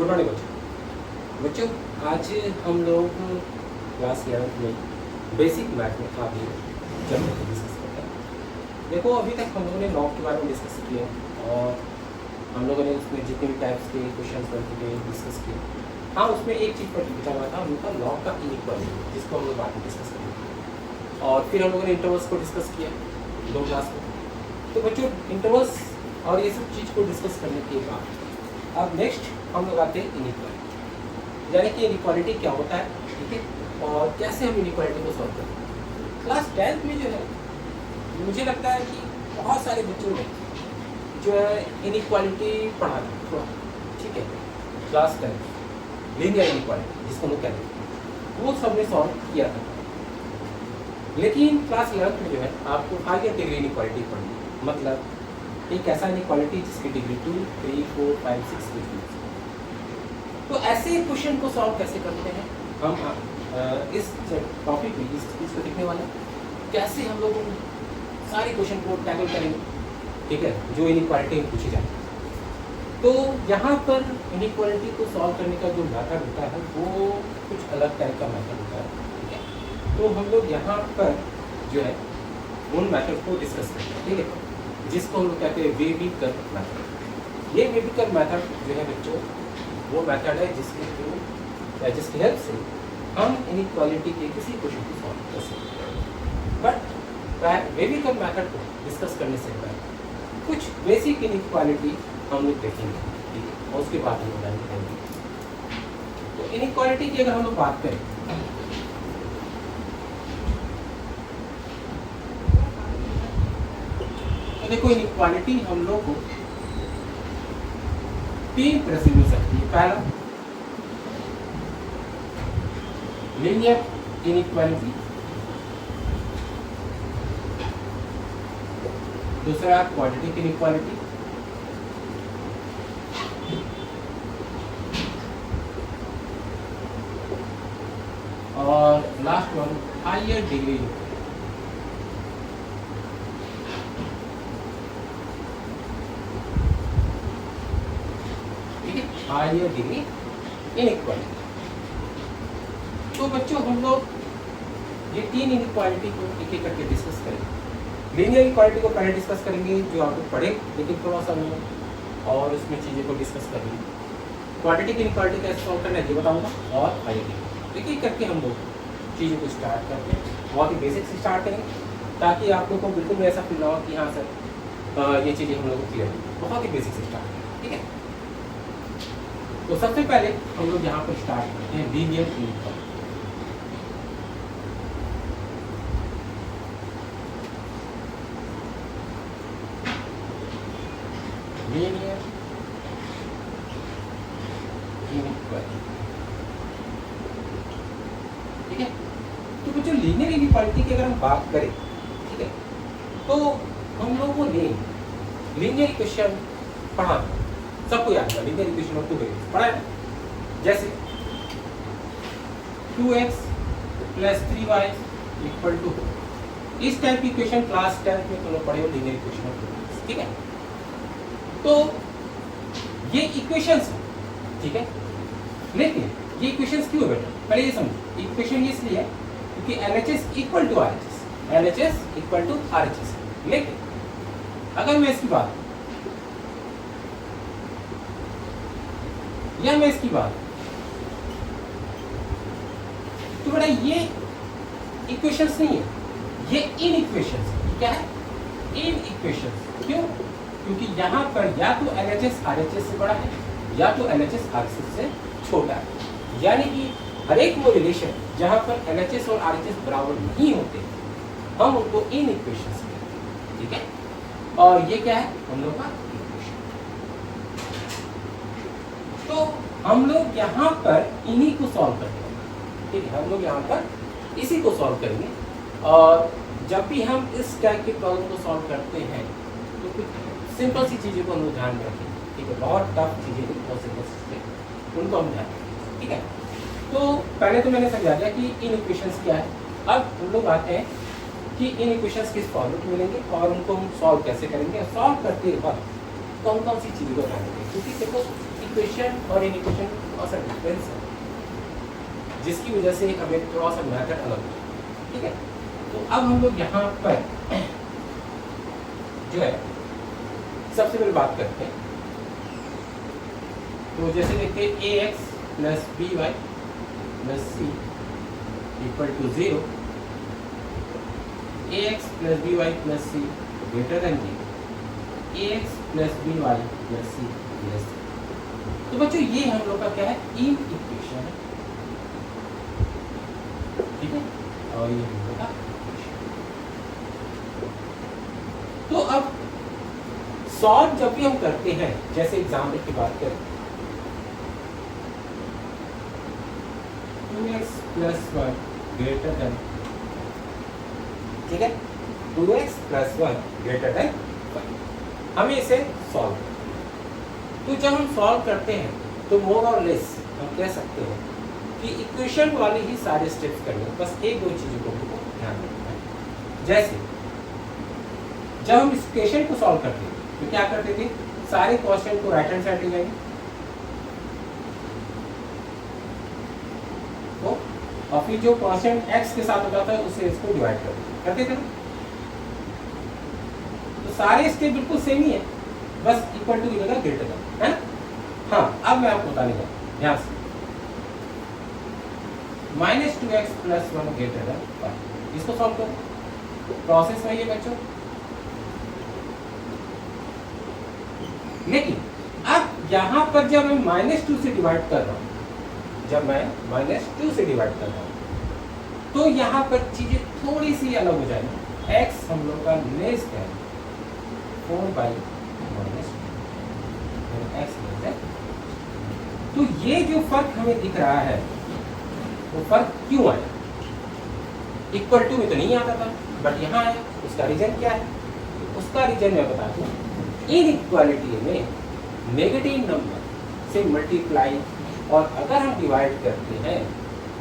Good morning बच्चों। आज हम लोग क्लास 11th में बेसिक मैथ में आगे चलते हैं, डिस्कस करते हैं। देखो अभी तक हम लोगों ने लॉग के बारे में डिस्कस किया और हम लोगों ने उसमें जितने भी टाइप्स के क्वेश्चन बनते थे डिस्कस किए। हाँ, उसमें एक चीज़ पर पूछा हुआ था उनका लॉग का इनइक्वालिटी, जिसको हम लोग बाद में डिस्कस करेंगे। और फिर हम लोगों ने इंटरवल्स को डिस्कस किया 2 क्लास में। तो बच्चों इंटरवल्स और ये सब चीज़ को डिस्कस करने के बाद अब नेक्स्ट हम लोग आते हैं इनइक्वालिटी, यानी कि इनइक्वालिटी क्या होता है, ठीक है, और कैसे हम इनइक्वालिटी को सॉल्व करते हैं। क्लास 10th में जो है मुझे लगता है कि बहुत सारे बच्चों ने जो है इनइक्वालिटी पढ़ा था थोड़ा, ठीक है। क्लास 10 लीनियर इनइक्वालिटी जिसको हम कहते हैं वो सबने सॉल्व किया था। लेकिन क्लास 11th में जो है आपको हायर डिग्री इनइक्वालिटी पढ़नी, मतलब एक ऐसा इनइक्वालिटी जिसकी डिग्री 2, 3, 4, 5, 6 डिग्री। तो ऐसे क्वेश्चन को सॉल्व कैसे करते हैं हम इस टॉपिक में इस चीज़ को देखने वाले हैं। कैसे हम लोग उन सारे क्वेश्चन को टैकल करेंगे, ठीक है, जो इनइक्वालिटी में पूछी जाती है। तो यहाँ पर इनइक्वालिटी को सॉल्व करने का जो मेथड होता है वो कुछ अलग टाइप का मेथड होता है, ठीक है। तो हम लोग यहाँ पर जो है उन मेथड को डिस्कस करते हैं, ठीक है, जिसको हम लोग कहते हैं वेवी कर्व मेथड। ये वेवी कर्व मेथड जो है बच्चों वो मेथड है जिसकी हेल्प से हम इनइक्वालिटी के किसी क्वेश्चन को सॉल्व कर सकते हैं। बट वेवी कर्व मेथड को डिस्कस करने से पहले कुछ बेसिक इनइक्वालिटी हम लोग देखेंगे, ठीक है, और उसके बाद हम लोग करेंगे। तो इनइक्वालिटी की अगर हम लोग बात करें तो देखो इनइक्वालिटी हम लोग को 3 तरह से मिल सकती है। पहला लीनियर इनइक्वालिटी, दूसरा क्वाड्रेटिक इनइक्वालिटी, और last one higher degree inequality. Higher degree inequality. तो बच्चों हम लोग ये 3 इनइक्वालिटी को एक एक करके डिस्कस करेंगे। लीनियर इनइक्वालिटी को पहले डिस्कस करेंगे जो आप लोग पढ़े लेकिन थोड़ा सा में और उसमें चीज़ें को डिस्कस करेंगे। क्वाड्रेटिक इनइक्वालिटी कैसे सॉल्व करना है ये बताऊंगा, और हायर डिग्री एक एक करके हम लोग चीज़ों को स्टार्ट करते हैं। बहुत ही बेसिक से स्टार्ट करेंगे ताकि आप लोग को बिल्कुल भी ऐसा फील ना हो कि हाँ सर ये चीज़ें हम लोग को क्लियर है। बहुत ही बेसिक से स्टार्ट करें, ठीक है। तो सबसे पहले हम लोग यहाँ पर स्टार्ट करते हैं लीनियर इनइक्वालिटी। लीनियर इनइक्वालिटी, ठीक है। तो बच्चों लीनियर इनइक्वालिटी की अगर हम बात करें, ठीक है, तो हम लोगों ने लीनियर इक्वेशन पढ़ा, सबको याद है लीनियर इक्वेशन ऑफ 2 वेरिएबल्स पढ़ा है। जैसे 2x + 3y = इस टाइप की इक्वेशन क्लास 10th में तुम लोग पढ़े हो, लीनियर इक्वेशन ऑफ 2 वेरिएबल्स, ठीक है। तो ये इक्वेशंस है, ठीक है, लेकिन ये इक्वेशंस क्यों है बेटा, पहले ये समझो। इक्वेशन इसलिए है क्योंकि LHS = RHS, LHS = RHS। लेकिन अगर मैं इसकी बात तो बेटा ये इक्वेशंस नहीं है, ये इन इक्वेशंस। क्या है? इन इक्वेशंस। क्यों? क्योंकि यहाँ पर या तो LHS RHS से बड़ा है या तो LHS RHS से छोटा है। यानी कि हर एक वो रिलेशन जहाँ पर LHS और RHS बराबर नहीं होते हम उनको इन इक्वेशंस कहते हैं, ठीक है। और ये क्या है हम लोग का इक्वेशन। तो हम लोग यहाँ पर इन्हीं को सॉल्व करते हैं, ठीक है। हम लोग यहाँ पर इसी को सॉल्व करेंगे। और जब भी हम इस टाइप के प्रॉब्लम को सॉल्व करते हैं तो कुछ सिंपल सी चीज़ों को हम लोग ध्यान में रखेंगे, ठीक है। बहुत टफ चीज़ें नहीं, बहुत सिंपल चीज़ें उनको हम ध्यान रखेंगे, ठीक है। तो पहले तो मैंने समझा दिया कि इन इक्वेशंस क्या है। अब हम लोग आते हैं कि इन इक्वेशंस किस फॉर्मेट में मिलेंगे और उनको हम सॉल्व कैसे करेंगे। सॉल्व करते वक्त कौन कौन सी चीज़ों को ध्यान रखेंगे, क्योंकि देखो इक्वेशन और इन इक्वेशन थोड़ा सा डिफरेंस है, जिसकी वजह से हमें थोड़ा सा मेथड अलग है, ठीक है। तो अब हम लोग यहाँ पर जो है सबसे पहले बात करते हैं। तो जैसे देखते हैं a x plus b y plus c equal to 0, a x plus b y plus c greater than 0, a x plus b y plus c less. तो बच्चों ये हम लोग का क्या है, इन इक्वेशन है, ठीक है, और ये हम लोग का इक्वेशन। तो अब सॉल्व जब भी हम करते हैं, जैसे एग्जाम्पल की बात करें, 2x प्लस 1 ग्रेटर देन, ठीक है, 2x प्लस 1 ग्रेटर देन 5, हमें इसे सॉल्व करना है। तो जब हम सॉल्व करते हैं तो मोर और लेस हम कह सकते हैं कि इक्वेशन वाले ही सारे स्टेप्स करने, बस एक दो चीजों को ध्यान रखना है। जैसे जब हम इस इक्वेशन को सॉल्व करते थे तो क्या करते थे, सारे कांस्टेंट को राइट हैंड साइड ले जाएंगे, तो और फिर जो कांस्टेंट x के साथ होता था उससे इसको डिवाइड करते थे ना। तो सारे स्टेप बिल्कुल सेम ही है, बस इक्वल टू की जगह ग्रेटर देन, है ना। हाँ, अब मैं आपको बताने का ध्यान से, -2x प्लस 1 ग्रेटर देन 5, इसको सॉल्व करो, प्रोसेस वही है बच्चों। लेकिन अब यहाँ पर जब मैं -2 से डिवाइड कर रहा हूँ, जब मैं -2 से डिवाइड कर रहा हूँ, तो यहाँ पर चीजें थोड़ी सी अलग हो जाएगी। x हम लोग का less than 4/-2, x less than. तो ये जो फर्क हमें दिख रहा है वो फर्क क्यों आया? इक्वल टू में तो नहीं आता था, बट यहाँ आया। उसका रीजन क्या है? उसका रीजन मैं बता दूं, इनइक्वालिटी में नेगेटिव नंबर से मल्टीप्लाई और अगर हम डिवाइड करते हैं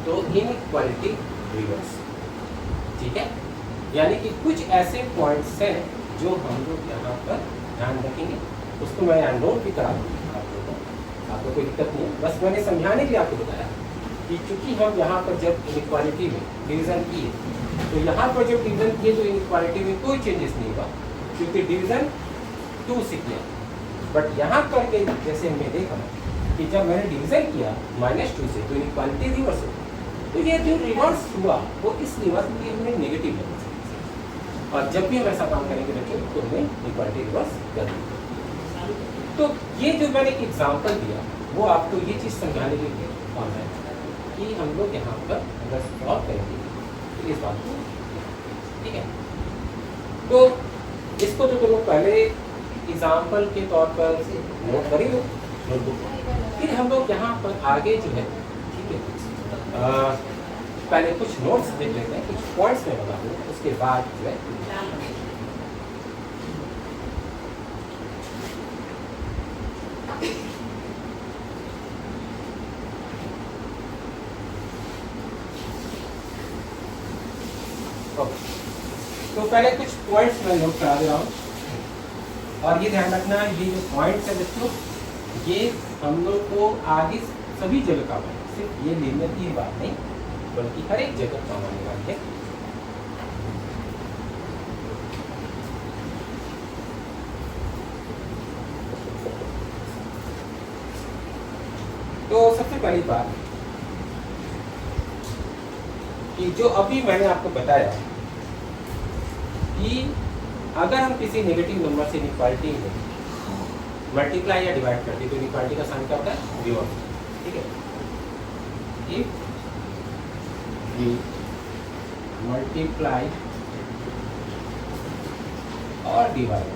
तो इनइक्वालिटी रिवर्स, ठीक है। यानी कि कुछ ऐसे पॉइंट्स हैं जो हम लोग यहाँ पर ध्यान रखेंगे, उसको मैं यहाँ नोट भी करा दूँगा आप लोगों को, आपको कोई दिक्कत नहीं है। बस मैंने समझाने के लिए आपको बताया कि चूंकि हम यहाँ पर जब इनइक्वालिटी में डिवीजन किए, तो यहाँ पर जब डिवीजन किए तो इनइक्वालिटी में कोई चेंजेस नहीं हुआ, क्योंकि डिवीजन 2 से किया। बट यहाँ पर के जैसे हमने देखा कि जब मैंने डिवीजन किया -2 से तो इनइक्वालिटी रिवर्स हुई। तो ये जो रिवर्स हुआ वो इस रिवर्स की हमने नेगेटिव है, और जब भी हम ऐसा काम करेंगे बच्चों तो हमें इनइक्वालिटी रिवर्स कर देंगे। तो ये जो मैंने एग्जांपल दिया वो आपको ये चीज़ समझाने के लिए काम है कि हम लोग यहाँ पर अगर सॉल्व करेंगे तो इस बात को, ठीक है। तो इसको तो तुम पहले एग्जाम्पल के तौर पर नोट कर ही लो नोटबुक। फिर हम लोग यहाँ पर आगे जो है, ठीक है, पहले कुछ नोट्स देख लेते हैं, कुछ पॉइंट्स में बता दूँ, उसके बाद जो है तो पहले कुछ पॉइंट्स मैं नोट करा दे रहा हूँ, और ये ध्यान रखना ये जो पॉइंट्स है बच्चों, ये हम लोग को आगे सभी जगह काम आए, सिर्फ ये लिनियर की बात नहीं बल्कि हर एक जगह काम आने वाली है। तो सबसे पहली बात कि जो अभी मैंने आपको बताया कि अगर हम किसी नेगेटिव नंबर से इनइक्वालिटी में मल्टीप्लाई या डिवाइड करते तो इनइक्वालिटी का साइन क्या होता है? रिवर्स, ठीक है। इफ वी मल्टीप्लाई और divide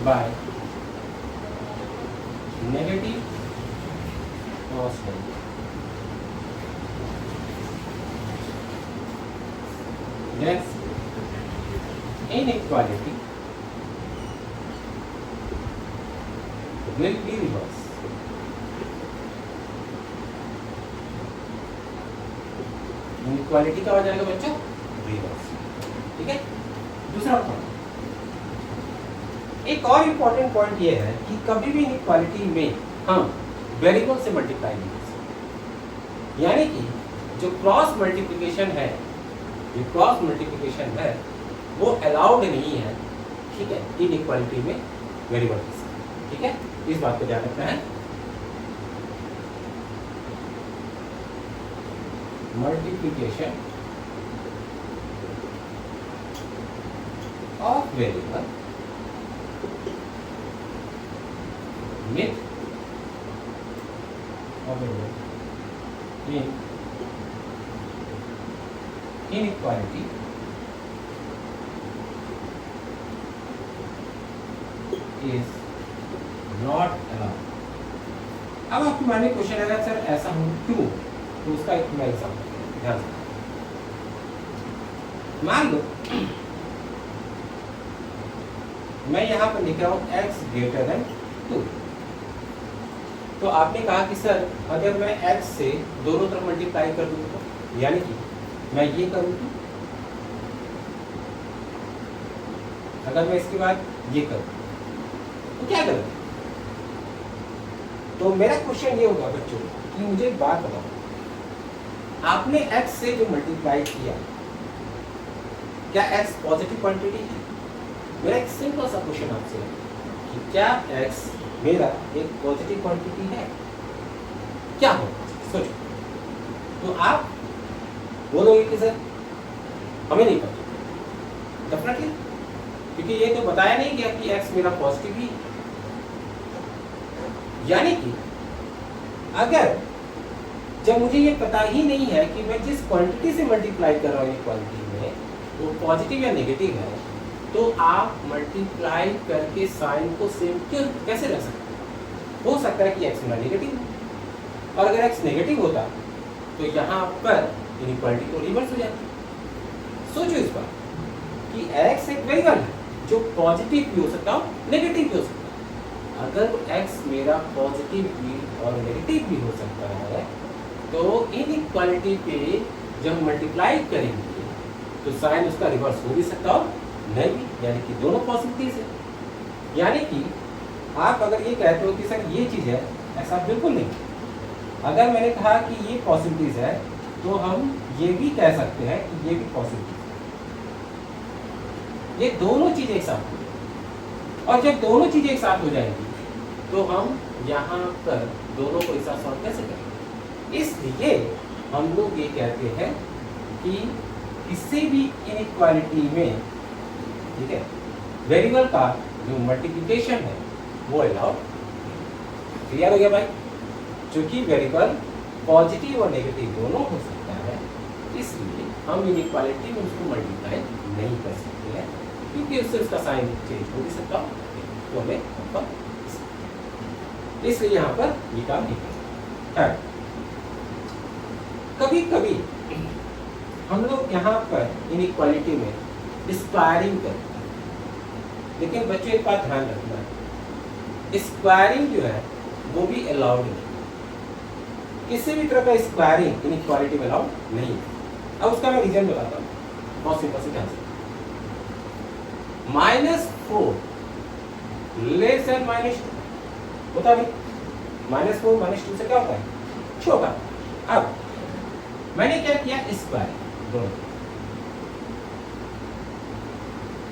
by negative constant then inequality will be reversed. Inequality का हो जाएगा बच्चों रिवर्स, ठीक है। दूसरा पॉइंट, एक और इम्पॉर्टेंट पॉइंट ये है कि कभी भी इनइक्वालिटी में हम वेरिएबल से मल्टीप्लाई नहीं कर सकते, यानी कि जो क्रॉस मल्टीप्लिकेशन है, जो क्रॉस मल्टीप्लिकेशन है वो अलाउड नहीं है, ठीक है, इनइक्वालिटी में वेरिएबल के साथ, ठीक है, इस बात को ध्यान रखना है। Multiplication of variable with in inequality is not allowed। अब आपके माइंड में क्वेश्चन आएगा सर ऐसा हो क्यों, तो उसका एक मैं एग्जांपल ध्यान से मान लो मैं यहाँ पर लिख रहा हूँ x ग्रेटर देन 2। तो आपने कहा कि सर अगर मैं x से दोनों तरफ मल्टीप्लाई कर दूँ तो, यानी कि मैं ये करूँ तो, अगर मैं इसके बाद ये करूँ तो क्या करूँ? तो मेरा क्वेश्चन ये होगा बच्चों कि मुझे एक बात बताओ, आपने x से जो मल्टीप्लाई किया क्या x पॉजिटिव क्वांटिटी है? मेरा एक सिंपल सा क्वेश्चन आपसे है कि क्या x मेरा एक पॉजिटिव क्वांटिटी है? क्या हो सोचो। तो आप बोलोगे कि सर हमें नहीं पता, डेफिनेटली, क्योंकि ये तो बताया नहीं गया कि x मेरा पॉजिटिव ही है। यानी कि अगर जब मुझे ये पता ही नहीं है कि मैं जिस क्वांटिटी से मल्टीप्लाई कर रहा हूँ इक्वालिटी में वो पॉजिटिव या नेगेटिव है, तो आप मल्टीप्लाई करके साइन को सेम क्यों कैसे रख सकते हैं? हो सकता है कि x मेरा नेगेटिव हो, और अगर x नेगेटिव होता तो यहाँ पर इनइक्वालिटी तो रिवर्स हो जाती। सोचो इस बार कि x एक वेरिएबल है जो पॉजिटिव भी हो सकता है नेगेटिव भी हो सकता है। अगर x मेरा पॉजिटिव भी और नेगेटिव भी हो सकता है तो इनइक्वालिटी पे जब मल्टीप्लाई करेंगे तो साइन उसका रिवर्स हो भी सकता है और नहीं भी, यानी कि दोनों पॉसिबिलिटीज है। यानी कि आप अगर ये कहते हो कि सर ये चीज़ है, ऐसा बिल्कुल नहीं। अगर मैंने कहा कि ये पॉसिबिलिटीज है तो हम ये भी कह सकते हैं कि ये भी पॉसिबिलिटीज है। ये दोनों चीज़ें एक साथ हो जाएंगी, और जब दोनों चीज़ें एक साथ हो जाएंगी तो हम यहाँ पर दोनों को एक साथ सॉल्व कैसे करेंगे? इसलिए हम लोग ये कहते हैं कि किसी भी इनइक्वालिटी में, ठीक है, वेरिएबल का जो मल्टीप्लिकेशन है वो अलाउड। क्लियर हो गया भाई? क्योंकि वेरिएबल पॉजिटिव और नेगेटिव दोनों हो सकता है, इसलिए हम इनइक्वालिटी में उसको मल्टीप्लाई नहीं कर सकते हैं, क्योंकि उससे उसका साइन चेंज हो भी सकता हो, तो हमें इसलिए यहाँ पर ये काम नहीं करते। कभी कभी हम लोग यहाँ पर इनइक्वालिटी में स्क्वायरिंग करते हैं, लेकिन बच्चों एक बात ध्यान रखना है, स्क्वायरिंग जो है वो भी अलाउड नहीं, किसी भी तरह का स्क्वायरिंग इनइक्वालिटी में अलाउड नहीं है। अब उसका मैं रीजन बताता हूँ, बहुत सिंपल से ध्यान से। -4 लेस देन -2 होता है, -4 -2 से क्या होता है? छोटा। अब मैंने क्या किया, स्क्वायर दोनों,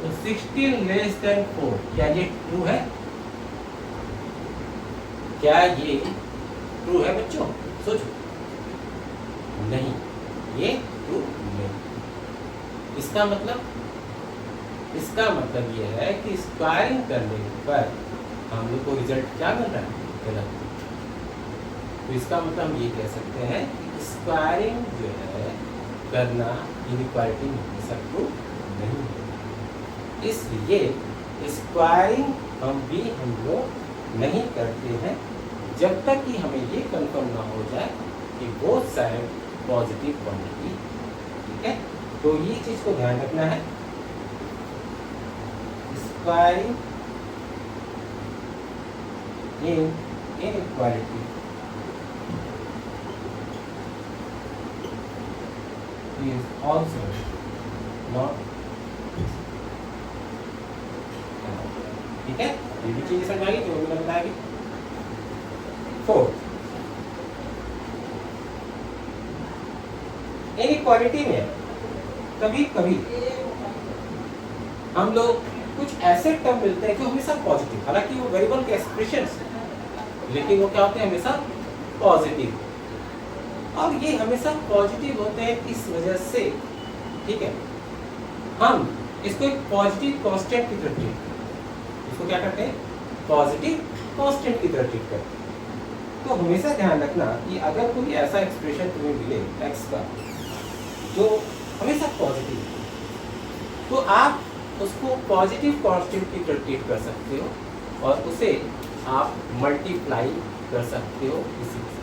तो 16 लेस देन 4, क्या ये ट्रू है? क्या ये ट्रू है बच्चों? सोचो, नहीं, ये ट्रू नहीं। इसका मतलब ये है कि स्क्वायरिंग करने पर हम लोग को रिजल्ट क्या मिल रहा है? गलत। तो इसका मतलब हम ये कह सकते हैं कि स्क्वायरिंग जो है करना इनइक्वालिटी में हमेशा ट्रू नहीं है, इसलिए स्क्वायरिंग हम लोग नहीं करते हैं जब तक कि हमें ये कंफर्म ना हो जाए कि बोथ साइड पॉजिटिव क्वांटिटी। ठीक है, तो ये चीज को ध्यान रखना है। Squaring in inequality is also not allowed. ठीक है, ये भी चीज़ समझ आएगी जो मैंने बताया। 4, इनइक्वालिटी में कभी कभी हम लोग कुछ ऐसे टर्म मिलते हैं जो हमेशा पॉजिटिव, हालांकि वो वेरिएबल के एक्सप्रेशंस, लेकिन वो क्या होते हैं, हमेशा पॉजिटिव। और ये हमेशा पॉजिटिव होते हैं इस वजह से, ठीक है, हम इसको एक पॉजिटिव कांस्टेंट की तरह ट्रीट, इसको क्या करते हैं, पॉजिटिव कांस्टेंट की तरह ट्रीट करते हैं। तो हमेशा ध्यान रखना कि अगर कोई ऐसा एक्सप्रेशन तुम्हें मिले x का जो हमेशा पॉजिटिव है, तो आप उसको पॉजिटिव कांस्टेंट की तरह ट्रीट कर सकते हो और उसे आप मल्टीप्लाई कर सकते हो इसी से,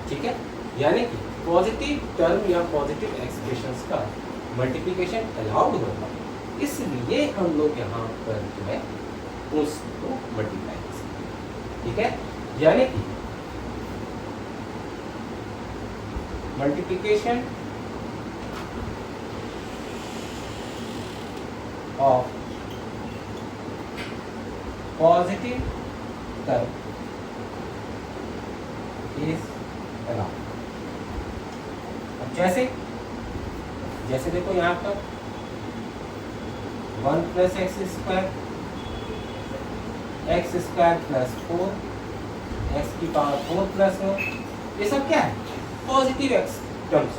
ठीक है। यानी कि पॉजिटिव टर्म या पॉजिटिव एक्सप्रेशंस का मल्टीप्लिकेशन अलाउड होगा, इसलिए हम लोग यहाँ पर जो है उसको मल्टीप्लाई कर सकते हैं, ठीक है। यानी कि multiplication of positive term is allowed. अब जैसे देखो यहाँ पर 1 + x² x² + 4 x⁴ + 1, ये सब क्या है, पॉजिटिव एक्स टर्म्स,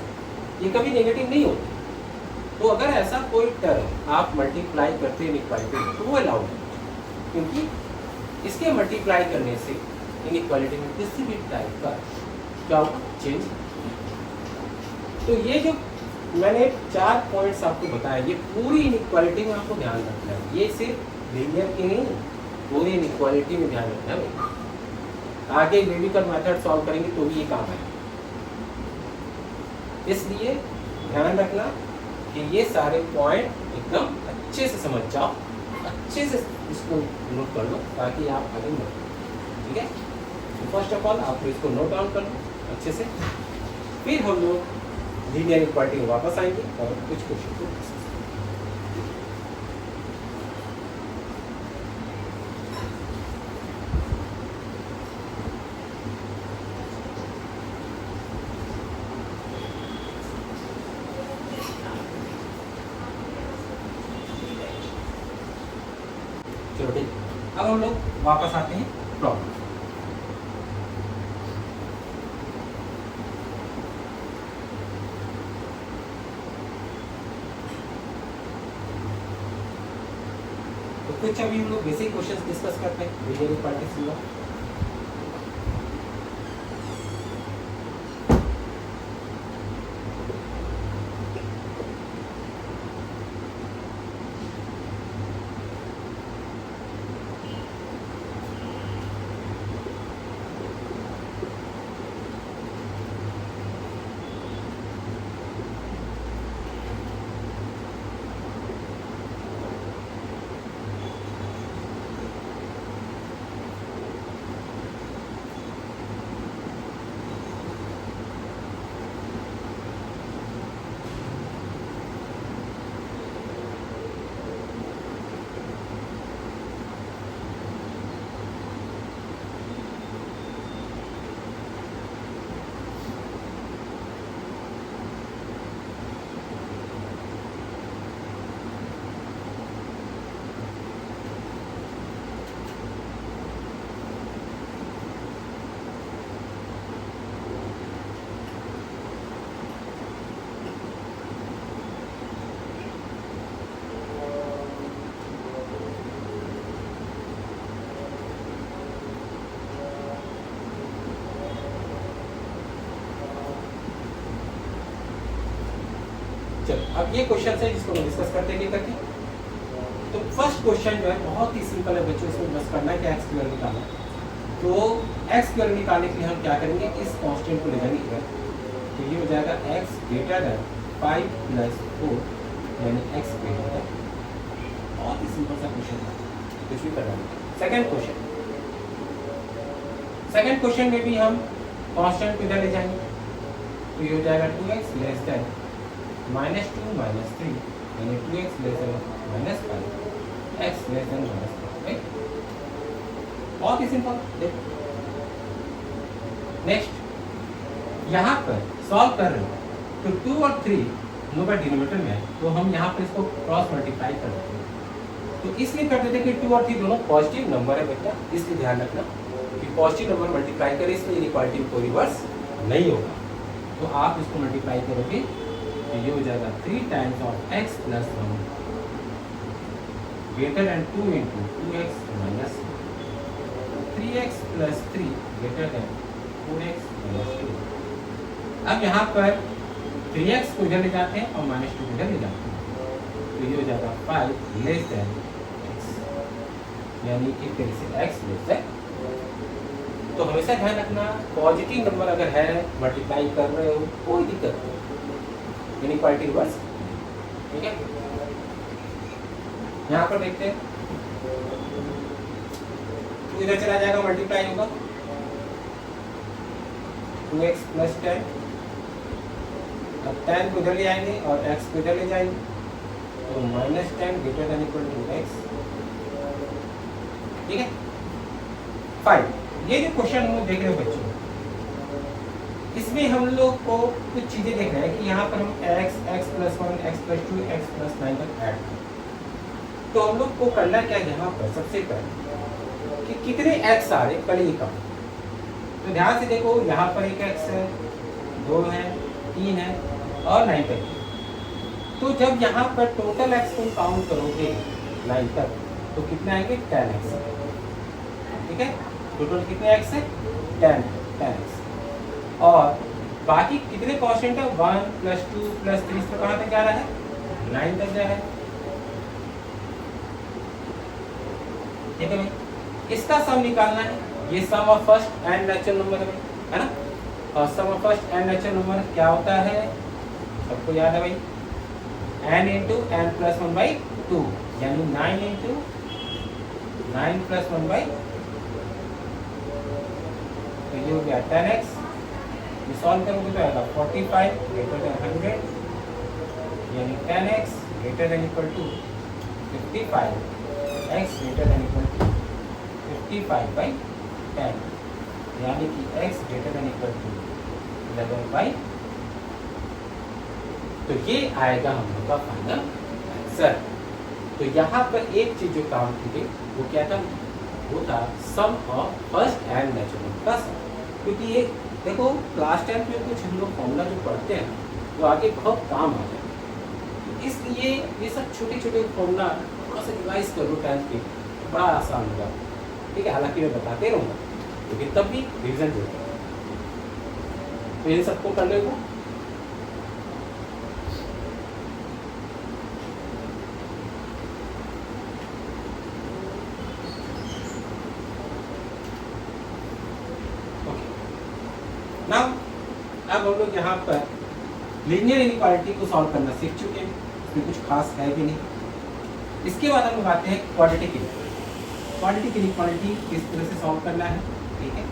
ये कभी नेगेटिव नहीं होते। तो अगर ऐसा कोई टर्म आप मल्टीप्लाई करते हैं इनइक्वालिटी में तो वो अलाउड है, क्योंकि इसके मल्टीप्लाई करने से इनइक्वालिटी में किसी भी टाइप का क्या होगा, चेंज। तो ये जो मैंने 4 पॉइंट्स आपको बताया, ये पूरी इनइक्वालिटी में आपको ध्यान रखना है, ये सिर्फ लीनियर की नहीं, पूरी इनइक्वालिटी में ध्यान रखना है। आगे बेबिकर मेथड सॉल्व करेंगे तो भी ये काम है, इसलिए ध्यान रखना कि ये सारे पॉइंट एकदम अच्छे से समझ जाओ, अच्छे से इसको नोट कर लो ताकि आप आगे बढ़ो, ठीक है। तो फर्स्ट ऑफ ऑल आप इसको नोट डाउन कर लो अच्छे से, फिर हम लोग लीनियर इक्वालिटी में वापस आएंगे और कुछ क्वेश्चन को डिस्कस चलो ठीक। अब हम लोग वापस आते हैं प्रॉब्लम। तो कुछ अभी हम लोग बेसिक क्वेश्चंस डिस्कस करते हैं लीनियर इक्वालिटी से। चलो अब ये क्वेश्चन है जिसको हम डिस्कस करते हैं करके। तो फर्स्ट क्वेश्चन जो है बहुत ही सिंपल है बच्चों, इसमें बस करना है कि एक्स स्क्वायर निकालना। तो एक्स स्क्वायर निकालने के लिए हम क्या करेंगे, इस कांस्टेंट को ले जाएंगे इधर, तो ये हो जाएगा x > 5 + 4 यानी x > बहुत ही सिंपल सा क्वेश्चन है, कुछ भी करना नहीं। सेकंड क्वेश्चन में भी हम कांस्टेंट को इधर ले जाएंगे, तो ये हो जाएगा 2x <-2 - 3 यानी 2x <-5 x <-5। राइट, बहुत ही सिंपल। देखो नेक्स्ट यहाँ पर सॉल्व कर रहे हो तो 2 और 3 दोनों का डिनोमिनेटर में है, तो हम यहाँ पर इसको क्रॉस मल्टीप्लाई कर देते हैं। तो इसलिए कर देते हैं कि 2 और 3 दोनों पॉजिटिव नंबर है बेटा, इसलिए ध्यान रखना कि पॉजिटिव नंबर मल्टीप्लाई करें, इसलिए इनइक्वालिटी को रिवर्स नहीं होगा। तो आप इसको मल्टीप्लाई करोगे तो ये हो जाएगा 3 times of x plus 1 greater than 2 into 2x minus 3x plus 3 greater than 4x minus 2। अब यहाँ पर 3x को इधर ले जाते हैं और माइनस 2 को इधर ले जाते हैं, तो ये हो जाएगा 5 लेस देन x, यानी एक तरीके से x लेस देन। तो हमेशा ध्यान रखना पॉजिटिव नंबर अगर है मल्टीप्लाई कर रहे हो कोई दिक्कत नहीं, इनइक्वालिटी रिवर्स। ठीक है, यहाँ पर देखते हैं तो इधर चला जाएगा मल्टीप्लाई होगा 2x प्लस 10, अब 10 को इधर ले आएंगे और x को इधर ले जाएंगे, तो minus 10 greater than equal to x। ठीक है, 5। ये जो क्वेश्चन हम लोग देख रहे हो बच्चों, इसमें हम लोग को कुछ चीजें देख रहे हैं कि यहाँ पर हम x plus 1 x plus 2 x plus 9 तक ऐड करें। तो हम लोग को करना क्या है यहाँ पर सबसे पहले कि कितने x आ रहे पहले ये कम। तो ध्यान से देखो, यहाँ पर एक x है, 2 है, 3 है और 9 तक। तो जब यहाँ पर टोटल x तुम काउंट करोगे 9 तक तो कितने आएंगे 10x। ठीक है, टोटल कितने x है 10x। और बाकी कितने कांस्टेंट है 1 प्लस 2 प्लस 3 तो कहाँ तक जा रहा है 9 तक जा रहा है। ठीक है भाई, इसका सम निकालना है, ये sum of first n natural number है ना, और sum of first n natural number क्या होता है सबको याद है भाई, n इंटू एन प्लस 1/2 यानी 9 इंटू 9 प्लस 1/2, तो ये हो गया 10x। ये सॉल्व करोगे तो आएगा 45 ग्रेटर देन 100 यानी 10x greater than equal to 55, x greater than equal to 55/10 यानी कि x greater than equal to 11/। तो ये आएगा हम लोग का फाइनल आंसर। तो यहाँ पर एक चीज जो काम की गई वो क्या था, वो था सम ऑफ फर्स्ट एंड नेचुरल का सम। क्योंकि ये देखो क्लास 10 में कुछ हम लोग फॉर्मूला जो पढ़ते हैं वो आगे बहुत काम आ जाए, इसलिए ये सब छोटे छोटे फॉर्मूला थोड़ा सा रिवाइज करो 10th के, बड़ा आसान होगा। ठीक है, हालांकि मैं बताते रहूँगा लेकिन तब भी रिविजन दो, तो इन सबको करने को नाउ अब हम लोग यहाँ पर लीनियर इनइक्वालिटी को सॉल्व करना सीख चुके हैं, इसमें कुछ खास है भी नहीं। इसके बाद हम लोग आते हैं क्वाड्रेटिक इनइक्वालिटी। क्वाड्रेटिक इनइक्वालिटी किस तरह से सॉल्व करना है, ठीक है,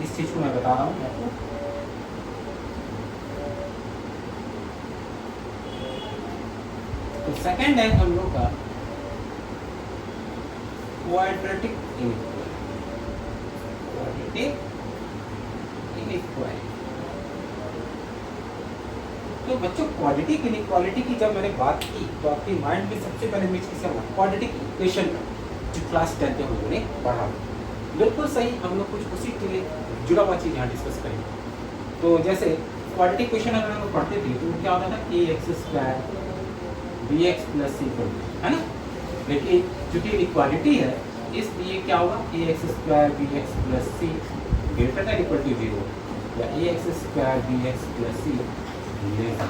इस चीज को मैं बता रहा हूँ आपको। तो सेकंड है हम लोग का क्वाड्रेटिक इनइक्वालिटी। क्वाड्रेटिक इनइक्वालिटी, तो बच्चों क्वाड्रेटिक इनइक्वालिटी की जब मैंने बात की तो आपके माइंड में सबसे पहले मैं किसका क्वाड्रेटिक इक्वेशन का जो क्लास 10 में हम लोगों ने पढ़ा, बिल्कुल सही, हम लोग कुछ उसी के लिए जुड़ा हुआ चीज़ यहाँ डिस्कस करेंगे। तो जैसे क्वाड्रेटिक इक्वेशन अगर हम लोग पढ़ते थे तो क्या होता था ax² bx प्लस c है ना, लेकिन चूंकि इक्वालिटी है इसलिए क्या होगा ax² bx plus c greater than equal to 0 या ax² bx plus c less.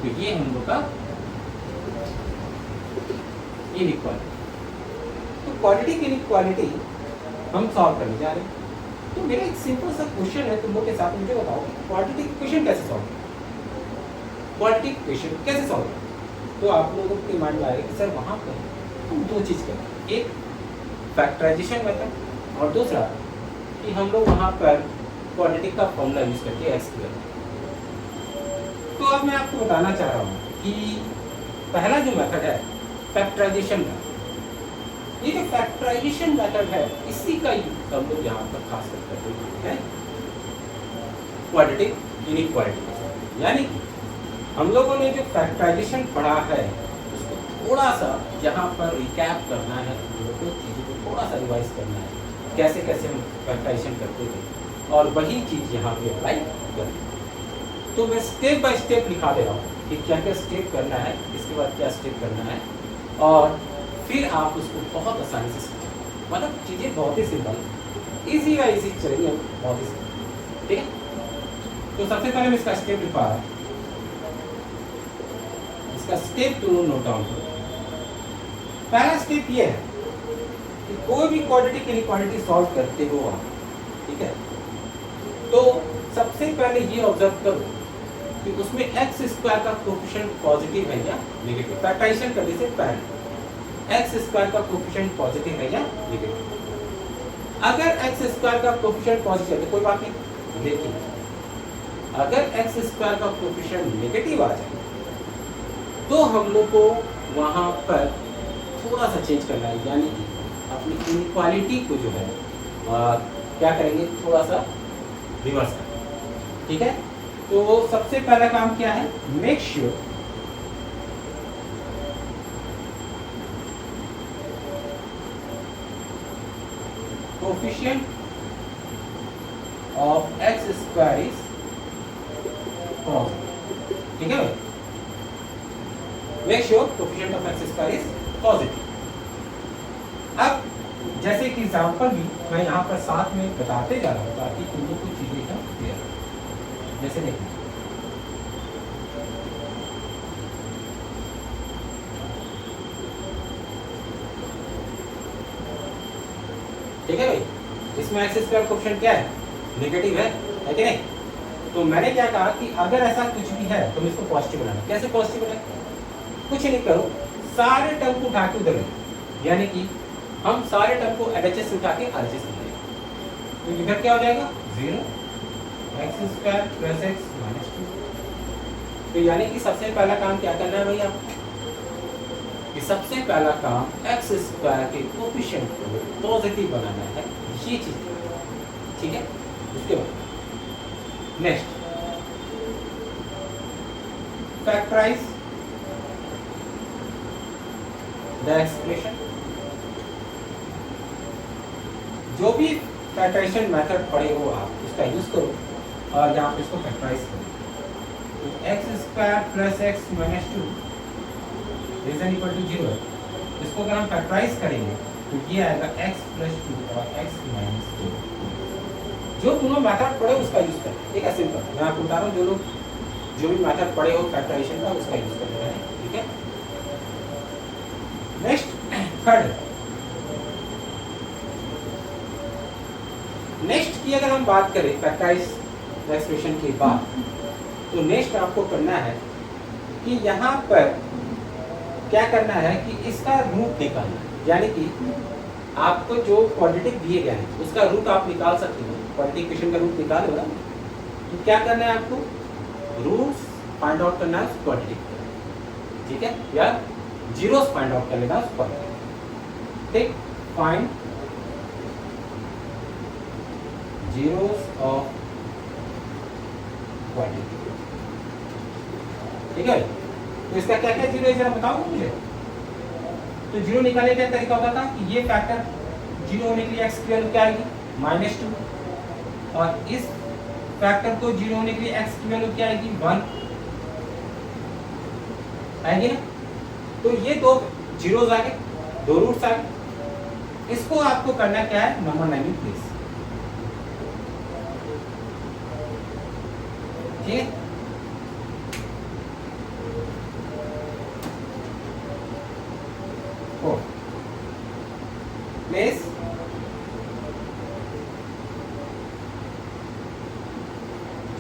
तो ये हम लोग का इनइक्वालिटी। तो क्वाड्रेटिक इनइक्वालिटी हम सॉल्व करने जा रहे हैं। तो मेरा एक सिंपल सा क्वेश्चन है तुम लोग के साथ, मुझे बताओ क्वाड्रेटिक इक्वेशन कैसे सॉल्व, क्वाड्रेटिक इक्वेशन कैसे सॉल्व। तो आप लोगों के माइंड में आएगा कि सर वहाँ पर हम दो चीज़ करें, एक फैक्टराइजेशन मेथड और दूसरा कि हम लोग वहाँ पर क्वाड्रेटिक का फॉर्मूला यूज करके x²। तो अब मैं आपको बताना चाह रहा हूँ कि पहला जो मेथड है फैक्टराइजेशन का, ये जो फैक्टराइजेशन मेथड है इसी का यूज हम लोग यहाँ पर खास कर करते हैं क्वाड्रेटिक इनइक्वालिटी के साथ। यानी कि हम लोगों ने जो फैक्टराइजेशन पढ़ा है उसको थोड़ा सा यहाँ पर रिकैप करना है, हम लोगों को चीज़ों को थोड़ा सा रिवाइज करना है, कैसे कैसे हम फैक्टराइजेशन करते थे और वही चीज़ यहाँ पे अप्लाई करते। तो मैं स्टेप बाय स्टेप लिखा दे रहा हूँ कि क्या क्या स्टेप करना है, इसके बाद क्या स्टेप करना है, और फिर आप उसको बहुत आसानी से सीखेंगे। मतलब चीज़ें बहुत ही सिंपल, इजी बाय इजी चलेंगी हम, बहुत ही सिंपल। ठीक है, तो सबसे पहले मैं इसका स्टेप लिखा रहा हूँ, इसका स्टेप टू नोट डाउन करो। पहला स्टेप ये है कि कोई भी क्वाड्रेटिक इनइक्वालिटी सॉल्व करते हो आप, ठीक है, तो सबसे पहले ये ऑब्जर्व करो कि उसमें एक्स स्क्वायर का कोफिशिएंट पॉजिटिव है या नेगेटिव। फैक्टराइजेशन करने से पहले एक्स स्क्वायर का कोफिशिएंट पॉजिटिव है या नेगेटिव। अगर एक्स स्क्वायर का कोफिशिएंट पॉजिटिव है तो कोई बात नहीं, लेकिन अगर एक्स स्क्वायर का कोफिशिएंट नेगेटिव आ जाए तो हम लोग को वहाँ पर थोड़ा सा चेंज करना है, यानी कि अपनी इनइक्वालिटी को जो है क्या करेंगे, थोड़ा सा रिवर्स करेंगे। ठीक है, तो सबसे पहला काम क्या है, make sure coefficient of x square is positive. ठीक है, make sure coefficient of x square is positive. अब जैसे कि एग्जाम्पल भी मैं यहाँ पर साथ में बताते जा रहा हूँ ताकि तुम लोग को चीजें का क्लियर हो। जैसे देखिए, ठीक है भाई, इसमें एक्स स्क्वायर कोफिशिएंट क्या है, नेगेटिव है कि नहीं। तो मैंने क्या कहा कि अगर ऐसा कुछ भी है तो इसको पॉजिटिव बनाना। कैसे पॉजिटिव बनाए, कुछ नहीं करो, सारे टर्म को उठा के उधर ले, यानी कि हम सारे टर्म को एलएचएस से उठा के आरएचएस में ले, तो इधर क्या हो जाएगा, 0 x square plus x minus 2। तो यानी कि सबसे पहला काम क्या करना है भैया, कि सबसे पहला काम एक्स स्क्वायर के कोफिशिएंट को पॉजिटिव बनाना है, ये चीज। ठीक है, उसके बाद नेक्स्ट फैक्टराइज द एक्सप्रेशन। जो भी फैक्टराइजेशन मेथड पढ़े हो आप उसका यूज करो और यहाँ पे इसको फैक्टराइज करो। तो x square plus x minus 2 is equal to 0 है। इसको अगर हम फैक्टराइज करेंगे तो ये आएगा x प्लस 2 और x माइनस 2। जो दोनों मेथड पढ़े उसका यूज करें। ठीक है, सिंपल। मैं आपको बता रहा हूँ, जो लोग जो भी मेथड पढ़े हो फैक्टराइजेशन का उसका यूज करना है। ठीक है, नेक्स्ट थर्ड, नेक्स्ट की अगर हम बात करें फैक्टराइज एक्सप्रेशन के बाद, तो नेक्स्ट आपको करना है कि यहाँ पर क्या करना है कि इसका रूट निकालना है। यानी कि आपको जो क्वाड्रेटिक दिए गए हैं उसका रूट आप निकाल सकते हो। क्वाड्रेटिक इक्वेशन का रूट निकालो ना, तो क्या करना है आपको, रूट्स फाइंड आउट करना है क्वाड्रेटिक। ठीक है, या जीरोस फाइंड आउट कर लेना क्वाड्रेटिक। ठीक, फाइंड जीरोस ऑफ क्वाड्रेटिक। ठीक है, तो इसका क्या क्या जीरो है जरा बताओ मुझे। तो जीरो निकालने का तरीका होता था कि ये फैक्टर जीरो होने के लिए एक्स की वैल्यू क्या आएगी, -2, और इस फैक्टर को जीरो होने के लिए एक्स की वैल्यू क्या आएगी, 1 आएगी ना। तो ये दो जीरोस आ गए, दो रूट्स आ गए। इसको आपको करना क्या है, नंबर लाइन प्लेस। ठीक है, place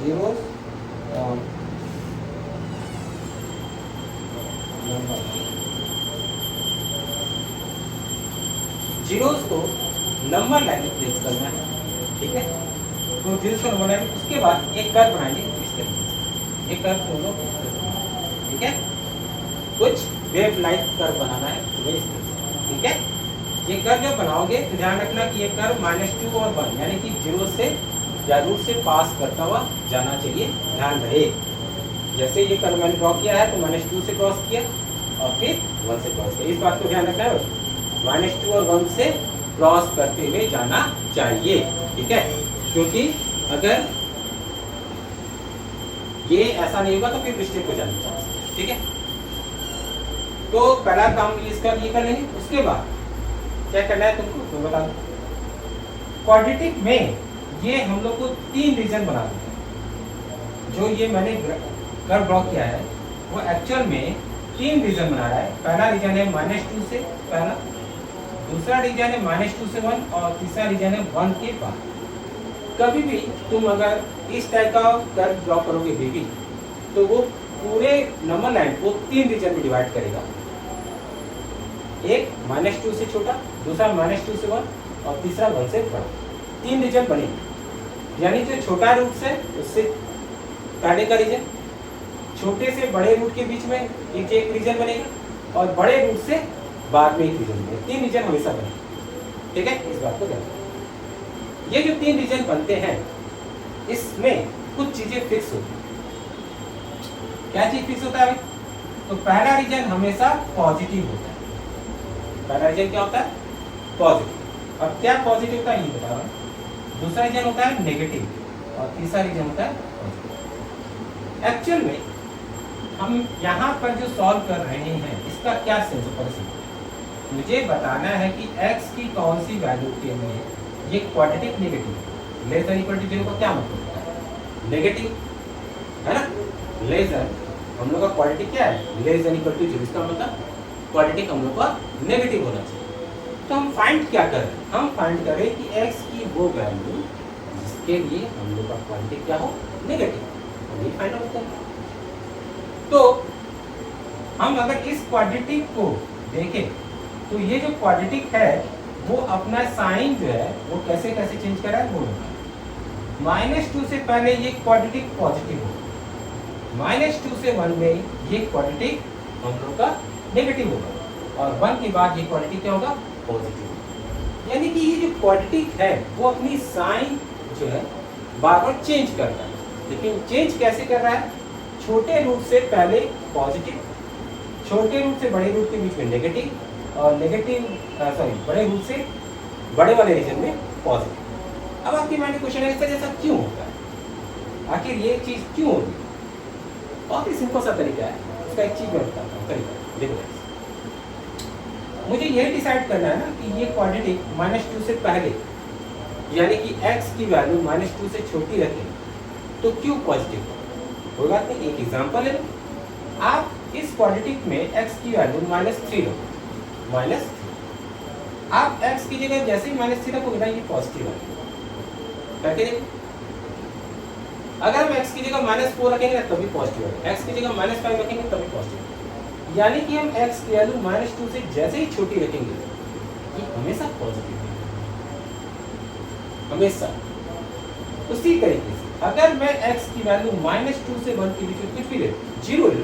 zeros on number. Zeros को नंबर लाइन में प्लेस करना है। ठीक है, तो जीरोस को नंबर लाइन, उसके बाद एक कर्व बनाएंगे इस तरीके से, एक कर्व को लोग इस तरह से। ठीक है, कुछ वेव लाइक कर्व बनाना है वही इस तरह से। ठीक है, ये कर्व जब बनाओगे तो ध्यान रखना कि ये कर्व -2 और 1 यानी कि 0 से या रूट से पास करता हुआ जाना चाहिए, ध्यान रहे। जैसे ये कर्व मैंने ड्रॉ किया है तो -2 से क्रॉस किया और फिर 1 से क्रॉस किया, इस बात को ध्यान रखना है। -2 और 1 से क्रॉस करते हुए जाना चाहिए, ठीक है, क्योंकि अगर ये ऐसा नहीं होगा तो फिर मिस्टेक हो जानी चाहिए, ठीक है। तो पहला काम इसका ये कर लेंगे, उसके बाद क्या करना है तुमको तो बता दो। क्वाड्रेटिक में ये हम लोग को 3 रीजन बना देंगे। जो ये मैंने कर्व ड्रॉ किया है वो एक्चुअल में 3 रीजन बना रहा है। पहला रीजन है -2 से पहला, दूसरा रीजन है -2 से 1 और तीसरा रीजन है 1 के बाद। कभी भी तुम अगर इस टाइप का कर्व ड्रॉ करोगे बेबी तो वो पूरे नंबर लाइन को 3 रीजन में डिवाइड करेगा। एक -2 से छोटा, दूसरा -2 से 1 और तीसरा 1 से बड़ा। 3 रीजन बनेंगे, यानी जो छोटा रूट से उससे पहले का रीजन, छोटे से बड़े रूट के बीच में एक रीजन बनेगा और बड़े रूट से बाद में एक रीजन बनेगा। 3 रीजन हमेशा बनेगा, ठीक है, इस बात को ध्यान रखना। ये जो 3 रीजन बनते हैं इसमें कुछ चीजें फिक्स होती है। क्या चीज फिक्स होता है? तो पहला रीजन हमेशा पॉजिटिव होता है। पहला रीजन क्या होता है? पॉजिटिव। अब क्या पॉजिटिव होता है ये बता रहा हूं। दूसरा रीजन होता है नेगेटिव और तीसरा रीजन होता है पॉजिटिव। एक्चुअल में हम यहाँ पर जो सॉल्व कर रहे हैं इसका क्या सेंस है? मुझे बताना है कि x की कौन सी वैल्यू के लिए ये quadratic negative less than equal to 0 का क्या मतलब होता है? नेगेटिव है ना, लेस देन हम लोग का क्वाड्रेटिक क्या है? Less than equal to 0। इसका मतलब क्वाड्रेटिक हम लोग का नेगेटिव होना चाहिए। तो हम फाइंड क्या कर रहे हैं? हम फाइंड कर रहे हैं कि x की वो वैल्यू जिसके लिए हम लोग का क्वाड्रेटिक क्या हो? नेगेटिव, हम ये फाइंड आउट करें। तो हम अगर इस क्वाड्रेटिक को देखें तो ये जो क्वाड्रेटिक है वो अपना साइन जो है वो कैसे कैसे चेंज कर रहा है वो -2 से पहले ये क्वाड्रेटिक पॉजिटिव होगा, -2 से 1 में ये क्वाड्रेटिक हम लोग का नेगेटिव होगा और 1 के बाद ये क्वाड्रेटिक क्या होगा? पॉजिटिव। यानी कि ये जो क्वाड्रेटिक है वो अपनी साइन जो है बार बार चेंज करता है, लेकिन चेंज कैसे कर रहा है? छोटे रूट से पहले पॉजिटिव, छोटे रूट से बड़े रूट के बीच में नेगेटिव और बड़े रूट से बड़े वाले रीजन में पॉजिटिव। अब आपके माइंड में क्वेश्चन है ऐसा क्यों होता है? आखिर ये चीज क्यों होती है? बहुत ही सिंपल सा तरीका है, उसका एक चीज मैं बताता हूँ तरीका। देखो मुझे यह डिसाइड करना है ना कि ये क्वाड्रेटिक -2 से पहले यानी कि x की वैल्यू -2 से छोटी रखें तो क्यों पॉजिटिव? कोई बात नहीं, एक एग्जांपल है। आप इस क्वाड्रेटिक में x की वैल्यू -3 रखो, -3। आप x की जगह जैसे ही -3 रखोगे ना ये पॉजिटिव है करके देखो। अगर हम x की जगह -4 रखेंगे ना तभी पॉजिटिव है, x की जगह -5 रखेंगे तभी पॉजिटिव। यानी कि हम x की वैल्यू -2 से जैसे ही छोटी रखेंगे ये हमेशा पॉजिटिव है, हमेशा। उसी तरीके से अगर मैं x की वैल्यू -2 से 1 के बीच में कुछ भी ले 0 ले,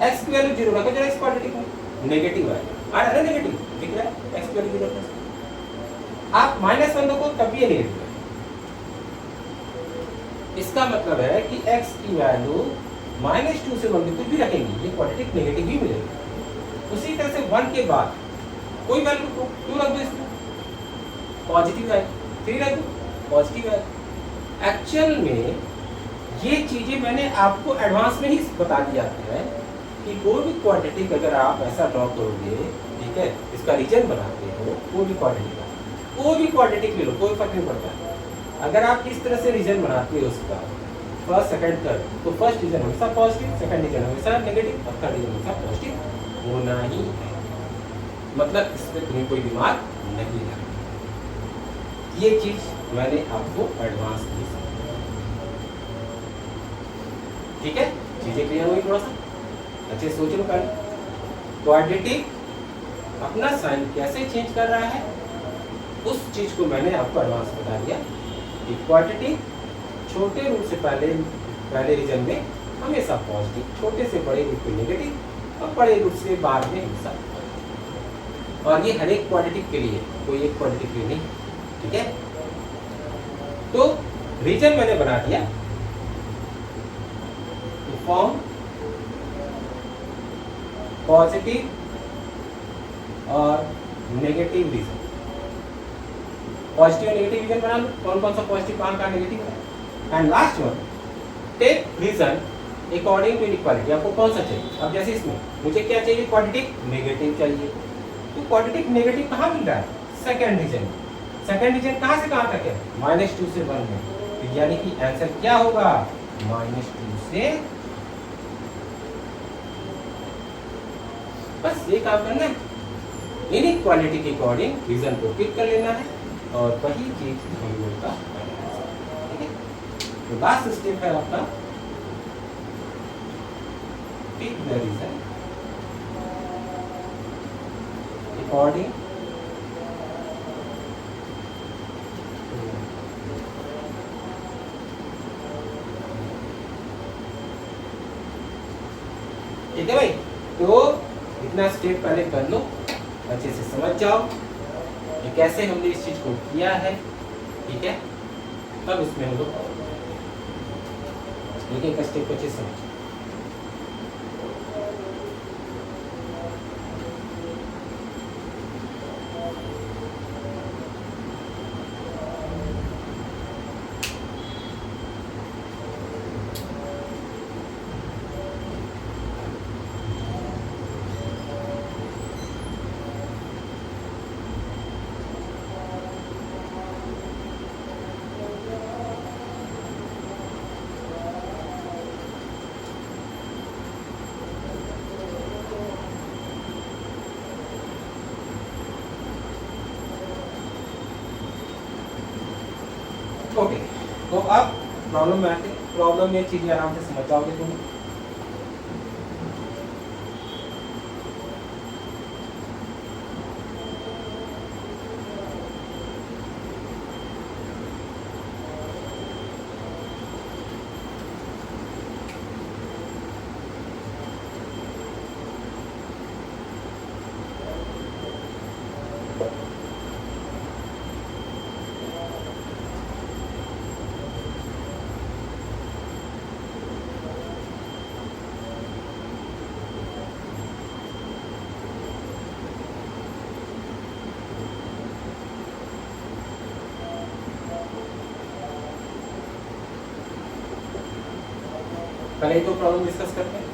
x की वैल्यू 0 रखो जरा इस क्वाड्रेटिक में नेगेटिव है, अरे नेगेटिव दिख रहा है, x की वैल्यू 0 रखो। आप -1 रखो तब भी ये नेगेटिव है। इसका मतलब है कि x की वैल्यू -2 से 1 कुछ भी रखेंगे ये क्वाड्रेटिक नेगेटिव ही मिलेगा। उसी तरह से 1 के बाद कोई वैल्यू 2 रख दो, इसमें पॉजिटिव है, 3 रख दो पॉजिटिव है। एक्चुअल में ये चीजें मैंने आपको एडवांस में ही बता दिया है कि कोई भी क्वाड्रेटिक अगर आप ऐसा ड्रॉ करोगे, ठीक है, इसका रीजन बनाते हो, कोई भी क्वाड्रेटिक ले लो, कोई फर्क नहीं पड़ता। अगर आप इस तरह से रीजन बनाते हो उसका फर्स्ट सेकंड थर्ड, तो फर्स्ट रीजन हमेशा पॉजिटिव, सेकंड रीजन हमेशा नेगेटिव और थर्ड रीजन हमेशा पॉजिटिव होना ही है। मतलब इसमें तुम्हें कोई दिमाग नहीं लगा। ये चीज मैंने आपको एडवांस दी, ठीक है, चीजें क्लियर हुई? थोड़ा सा अच्छे सोच लो। पहले क्वाड्रेटिक अपना साइन कैसे चेंज कर रहा है उस चीज को मैंने आपको एडवांस बता दिया कि क्वाड्रेटिक छोटे रूट से पहले रीजन में हमेशा पॉजिटिव, छोटे से बड़े रूट में नेगेटिव और बड़े रूट से बाद में हमेशा। और ये हर एक क्वाड्रेटिक के लिए, कोई एक क्वाड्रेटिक के लिए नहीं, ठीक है। तो रीजन मैंने बना दिया, फॉर्म पॉजिटिव और नेगेटिव रीजन। पॉजिटिव और नेगेटिव रीजन बना लो, कौन कौन सा पॉजिटिव कौन का नेगेटिव है। And last one, take region according to inequality. आपको कौन सा चाहिए? अब जैसे इसमें मुझे क्या चाहिए, क्वाड्रेटिक नेगेटिव चाहिए, तो क्वाड्रेटिक नेगेटिव कहाँ मिल रहा है? Second reason. सेकंड रीजन कहाँ से कहाँ तक है? -2 से 1 में, तो यानी कि आंसर क्या होगा? -2 से। बस ये काम करना है, इनइक्वालिटी के अकॉर्डिंग रीजन को पिक कर लेना है और वही चीज हम लोग का, ठीक है। तो लास्ट स्टेप है आपका pick the reason according ठीक है भाई। तो इतना स्टेप पहले कर लो, अच्छे से समझ जाओ कि कैसे हमने इस चीज को किया है, ठीक है। तब इसमें हम लोग एक एक स्टेप को अच्छे से समझ। ओके, तो अब प्रॉब्लम में आते हैं। प्रॉब्लम में चीजें आराम से समझ जाओगे तुम। पहले तो प्रॉब्लम डिस्कस करते हैं।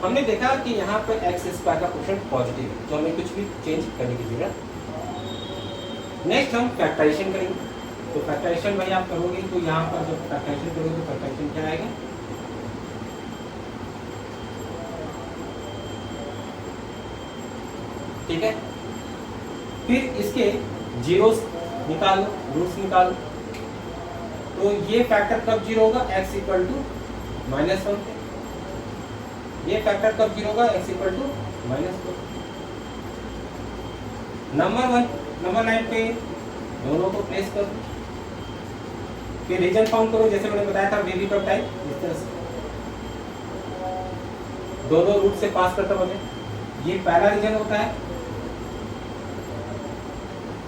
हमने देखा कि यहाँ पर एक्स स्क्वायर का क्वेश्चन पॉजिटिव है, तो हमें कुछ भी चेंज करने की जरूरत। नेक्स्ट हम फैक्टराइजेशन करेंगे। तो फैक्टराइजेशन भाई आप करोगे, तो यहाँ पर जब फैक्टराइजेशन करोगे तो फैक्टराइजेशन क्या आएगा? ठीक है। फिर इसके जीरोस निकालो, रूट्स निकालो। तो ये फैक्टर कब जीरो होगा? x इक्वल टू -1 पे। ये फैक्टर कब जीरो होगा? x equal to -4। नंबर 9 पे दोनों को प्लेस करो, फिर रीजन फाउंड करो, जैसे मैंने बताया था वेरिएबल ऑफ टाइप, इस तरह से दोनों रूट से पास करता बने। ये पहला रीजन होता है,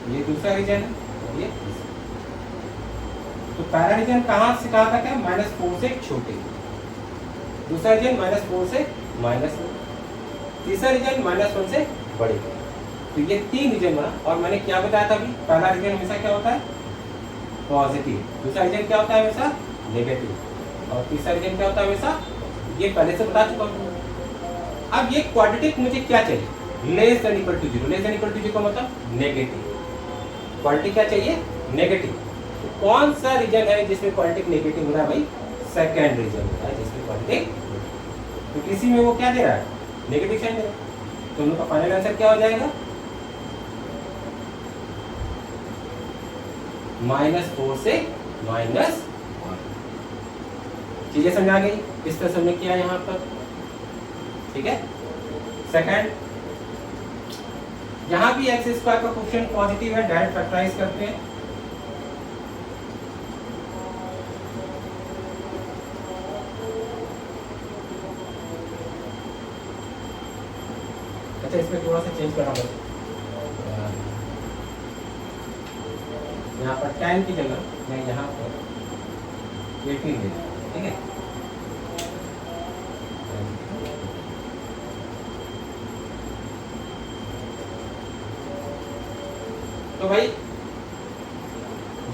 ये दूसरा रीजन है, ये तो पहला रीजन कहाँ से कहाँ तक है? -4 से छोटे, दूसरा रीजन -4 से -1, तीसरा रीजन -1 से बड़े। तो ये 3 रीजन बना। और मैंने क्या बताया था अभी? पहला रीजन हमेशा क्या होता है? पॉजिटिव। दूसरा रीजन क्या होता है? हमेशा नेगेटिव। और तीसरा रीजन क्या होता है? हमेशा, ये पहले से बता चुका हूँ। अब ये क्वाड्रेटिक मुझे क्या चाहिए? Less than equal to 0। Less than equal to 0 का मतलब नेगेटिव। क्वाड्रेटिक क्या चाहिए? नेगेटिव। तो कौन सा रीजन है जिसमें क्वाड्रेटिक नेगेटिव हो रहा है भाई? सेकंड रीजन होता है जिसमें क्वाड्रेटिक। तो किसी में वो क्या दे रहा है? नेगेटिव साइन दे रहा है। तो उनका फाइनल आंसर क्या हो जाएगा? -4 से -1। चीजें समझ आ गई? इस तरह से हमने किया यहाँ पर, ठीक है। सेकंड, यहाँ भी एक्स स्क्वायर का क्वेश्चन पॉजिटिव है, डायरेक्ट फैक्टराइज करते हैं। अच्छा इसमें थोड़ा सा चेंज करना पड़ेगा, यहाँ पर 10 की जगह मैं यहाँ पर 18 दे दूँ, ठीक है। तो भाई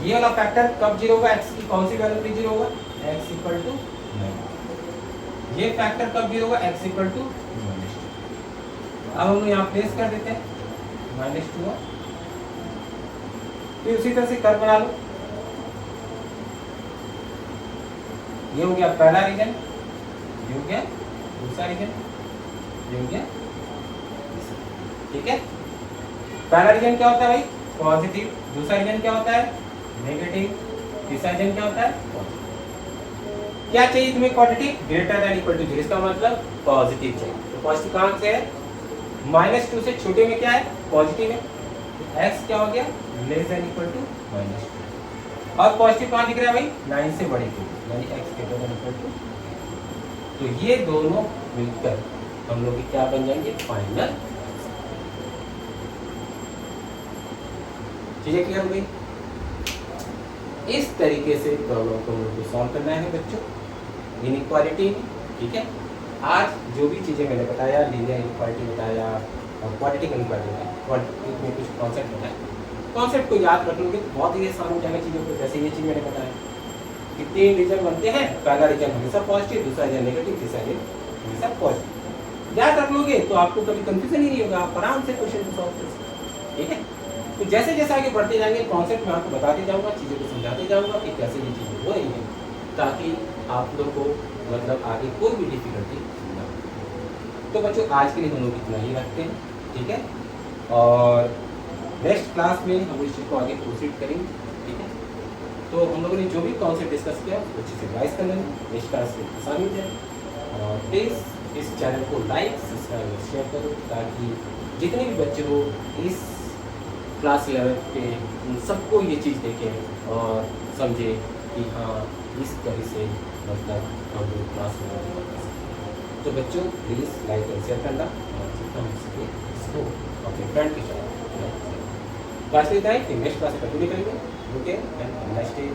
ये वाला फैक्टर कब जीरो होगा, एक्स की कौन सी वैल्यू पे जीरो होगा, एक्स इक्वल टू, ये फैक्टर कब जीरो होगा, एक्स इक्वल टू -2। अब हम यहाँ प्लेस कर देते हैं -2, फिर उसी तरह से कर्व बना लो। ये हो गया पहला रीजन, ये हो गया दूसरा रीजन, ये हो गया, ठीक है। पहला रीजन क्या होता है भाई, पॉजिटिव, दूसरा रीजन क्या होता है, नेगेटिव, तीसरा रीजन क्या होता है, पॉजिटिव। क्या चाहिए तुम्हें, quantity greater than equal to 0, इसका मतलब पॉजिटिव चाहिए। तो पॉजिटिव कहां से है, -2 से छोटे में क्या है, पॉजिटिव है, x क्या हो गया, लेस देन इक्वल टू -2। और पॉजिटिव कहां दिख रहा है भाई, 9 से बड़े के, यानी x greater than equal to. तो ये दोनों मिलकर हम लोग क्या बन जाएंगे, फाइनल। चीजें क्लियर हो गई। इस तरीके से प्रॉब्लम को हम लोग को सॉल्व करना है बच्चों, इनइक्वालिटी में, ठीक है। आज जो भी चीजें मैंने बताया, लीनियर इनइक्वालिटी बताया और क्वाड्रेटिक इनइक्वालिटी बताया, क्वाड्रेटिक में कुछ कॉन्सेप्ट बताया, कॉन्सेप्ट को याद रख लोगे तो बहुत ही आसान हो जाएगा चीज़ों को। जैसे ये चीज़ मैंने बताया कि 3 रीजन बनते हैं, पहला रीजन हमेशा पॉजिटिव, दूसरा रीजन नेगेटिव, तीसरा रीजन हमेशा पॉजिटिव। याद रख लोगे तो आपको कभी कंफ्यूजन ही नहीं होगा, आप आराम से क्वेश्चन को सॉल्व कर सकते, ठीक है। तो जैसे जैसे आगे बढ़ते जाएंगे कॉन्सेप्ट मैं आपको बताते जाऊंगा, चीज़ों को समझाते जाऊंगा कि कैसे ये चीज़ें हो रही हैं, ताकि आप लोग को मतलब आगे कोई भी डिफिकल्टी ना हो। तो बच्चों आज के लिए हम लोग इतना ही रखते हैं, ठीक है। और नेक्स्ट क्लास में हम इस चीज़ को आगे प्रोसीड करेंगे, ठीक है। तो हम लोगों ने जो भी कॉन्सेप्ट डिस्कस किया उसको अच्छे से रिवाइज कर लेंगे, नेक्स्ट क्लास में आसान हो जाए। और प्लीज़ इस चैनल को लाइक, सब्सक्राइब और शेयर करो, ताकि जितने भी बच्चे हो इस क्लास 11 के उन सबको ये चीज़ देखें और समझे कि हाँ इस तरह से मतलब हम लोग क्लास 11 कर सकते। तो बच्चों प्लीज़ लाइक और शेयर करना, और जितना हो सके इसको अपने फ्रेंड के साथ क्लास लेता है, फिर नेक्स्ट क्लास में कंटिन्यू करेंगे। Okay, and next day.